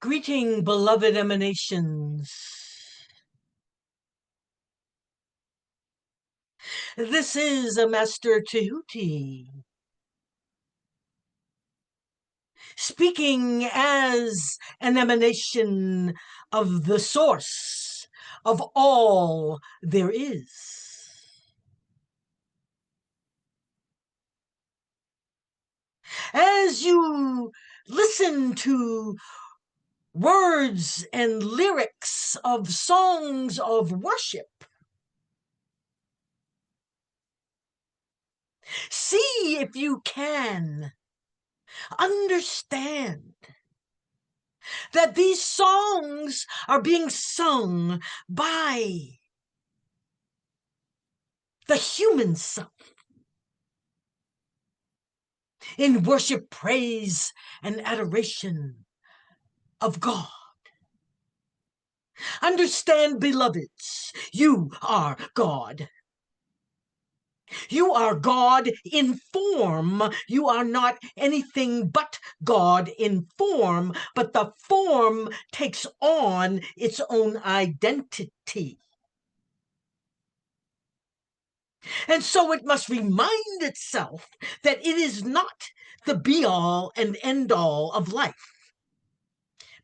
Greeting, beloved emanations. This is a Master Tehuti, speaking as an emanation of the source of all there is. As you listen to words and lyrics of songs of worship, see if you can understand that these songs are being sung by the human self in worship, praise, and adoration of God. Understand, beloveds, you are God. You are God in form. You are not anything but God in form, but the form takes on its own identity. And so it must remind itself that it is not the be-all and end-all of life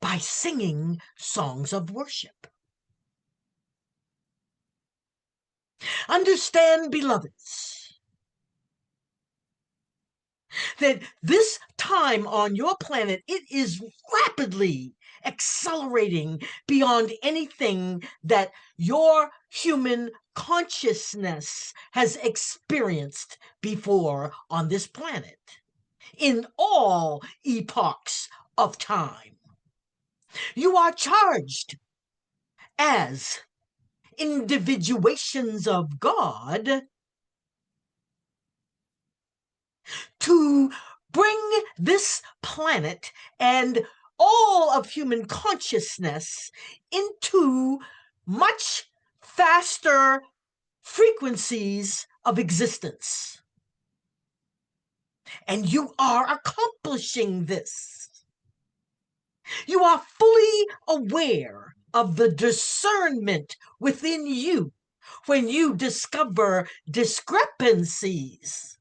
by singing songs of worship. Understand, beloveds, that this time on your planet, it is rapidly accelerating beyond anything that your human consciousness has experienced before on this planet, in all epochs of time. You are charged as individuations of God to bring this planet and all of human consciousness into much faster frequencies of existence. And you are accomplishing this. You are fully aware of the discernment within you when you discover discrepancies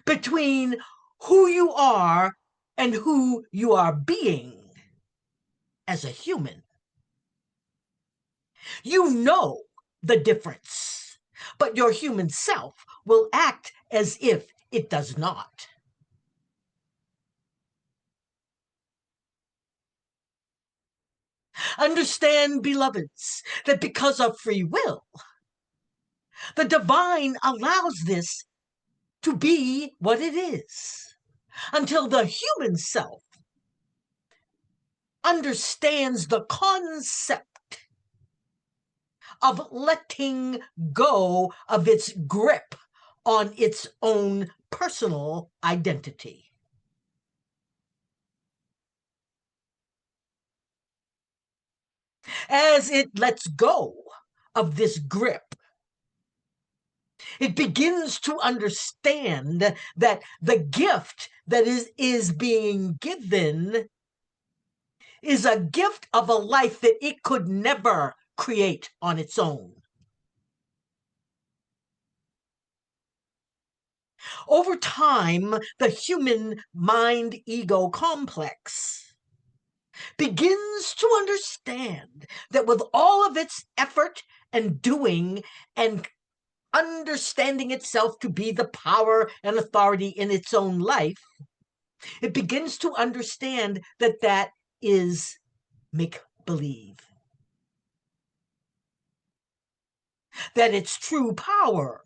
between who you are and who you are being as a human. You know the difference, but your human self will act as if it does not. Understand, beloveds, that because of free will, the divine allows this to be what it is, until the human self understands the concept of letting go of its grip on its own personal identity. As it lets go of this grip, it begins to understand that the gift that is being given is a gift of a life that it could never create on its own. Over time, the human mind-ego complex begins to understand that with all of its effort and doing and understanding itself to be the power and authority in its own life, it begins to understand that that is make-believe. That its true power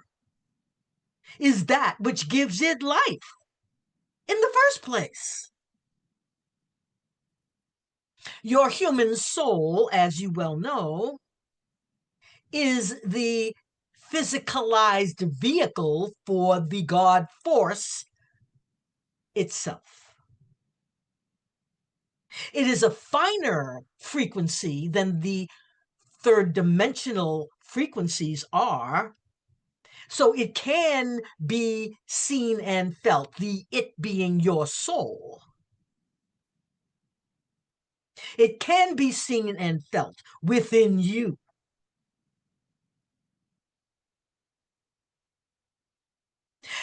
is that which gives it life in the first place. Your human soul, as you well know, is the physicalized vehicle for the God force itself. It is a finer frequency than the third dimensional frequencies are, so it can be seen and felt, the it being your soul. It can be seen and felt within you.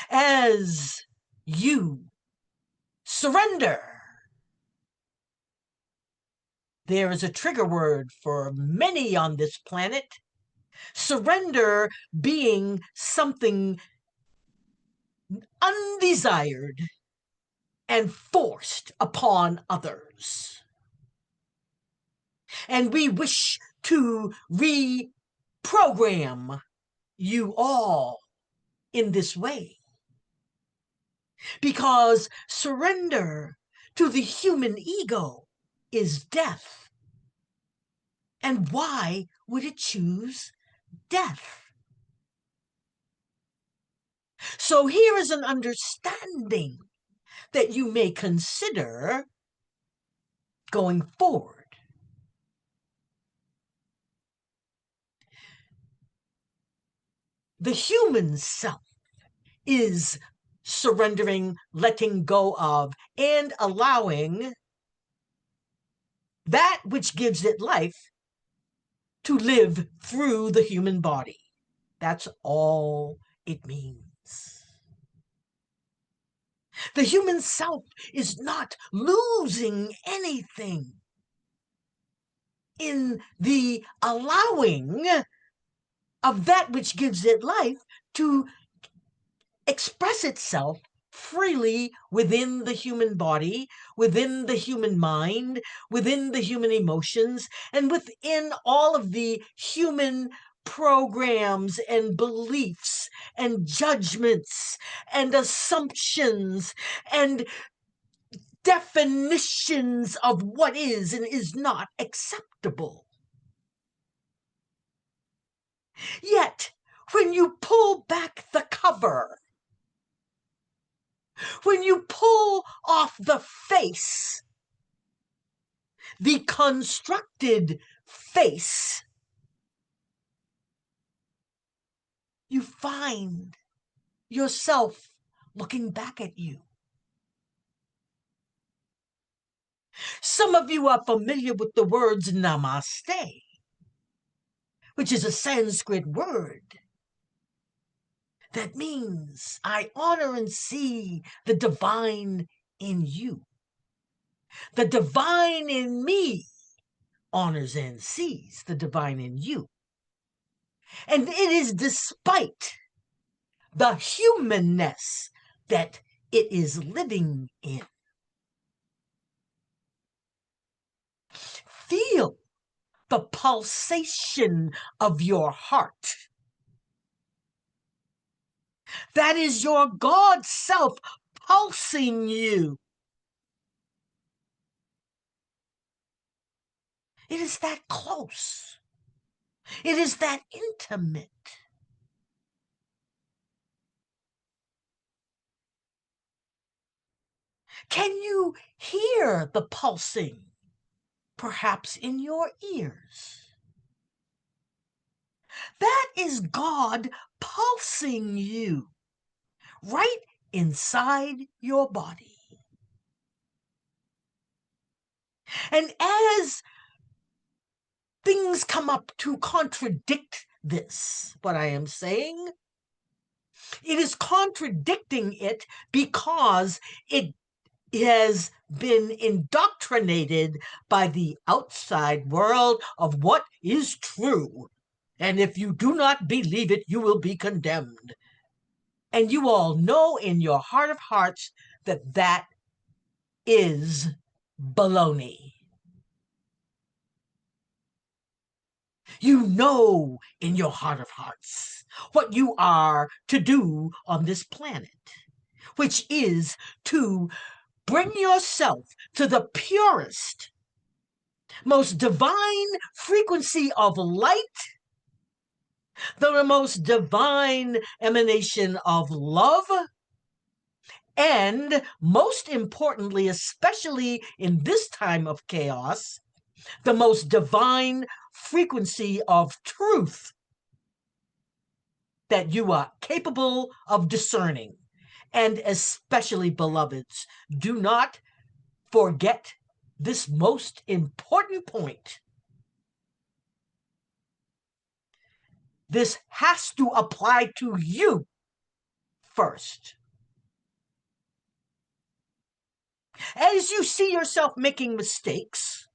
As you surrender, there is a trigger word for many on this planet. Surrender being something undesired and forced upon others. And we wish to reprogram you all in this way. Because surrender to the human ego is death. And why would it choose death? So here is an understanding that you may consider going forward. The human self is surrendering, letting go of, and allowing that which gives it life to live through the human body. That's all it means. The human self is not losing anything in the allowing of that which gives it life to express itself freely within the human body, within the human mind, within the human emotions, and within all of the human programs and beliefs and judgments and assumptions and definitions of what is and is not acceptable. Yet, when you pull back the cover, when you pull off the face, the constructed face, you find yourself looking back at you. Some of you are familiar with the words namaste, which is a Sanskrit word that means I honor and see the divine in you. The divine in me honors and sees the divine in you. And it is despite the humanness that it is living in. Feel the pulsation of your heart. That is your God self pulsing you. It is that close. It is that intimate. Can you hear the pulsing, perhaps in your ears? That is God pulsing you right inside your body. And as things come up to contradict this, what I am saying, it is contradicting it because it has been indoctrinated by the outside world of what is true. And if you do not believe it, you will be condemned. And you all know in your heart of hearts that that is baloney. You know in your heart of hearts what you are to do on this planet, which is to bring yourself to the purest, most divine frequency of light, the most divine emanation of love, and most importantly, especially in this time of chaos, the most divine frequency of truth that you are capable of discerning. And especially, beloveds, do not forget this most important point. This has to apply to you first. As you see yourself making mistakes,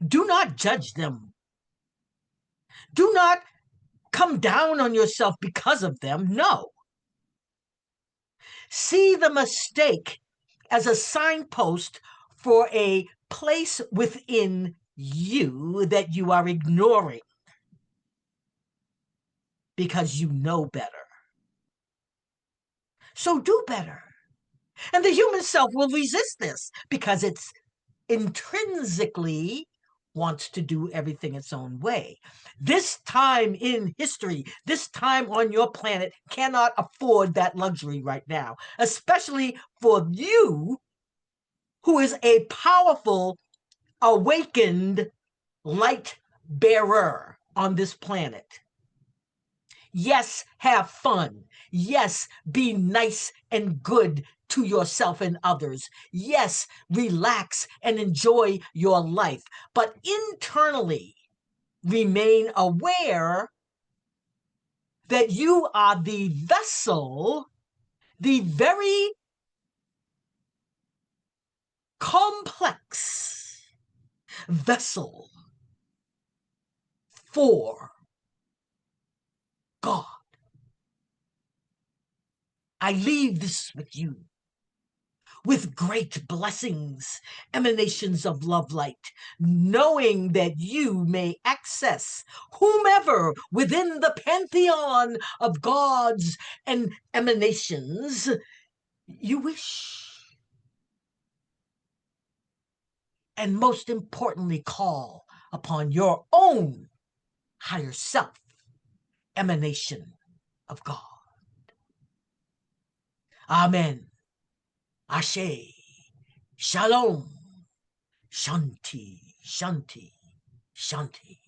do not judge them. Do not come down on yourself because of them. No. See the mistake as a signpost for a place within you that you are ignoring because you know better. So do better. And the human self will resist this because it's intrinsically wants to do everything its own way. This time in history, this time on your planet cannot afford that luxury right now, especially for you, who is a powerful, awakened light bearer on this planet. Yes, have fun. Yes, be nice and good to yourself and others. Yes, relax and enjoy your life. But internally, remain aware that you are the vessel, the very complex vessel for God. I leave this with you, with great blessings, emanations of love light, knowing that you may access whomever within the pantheon of gods and emanations you wish. And most importantly, call upon your own higher self, emanation of God. Amen. Ashe. Shalom. Shanti. Shanti. Shanti.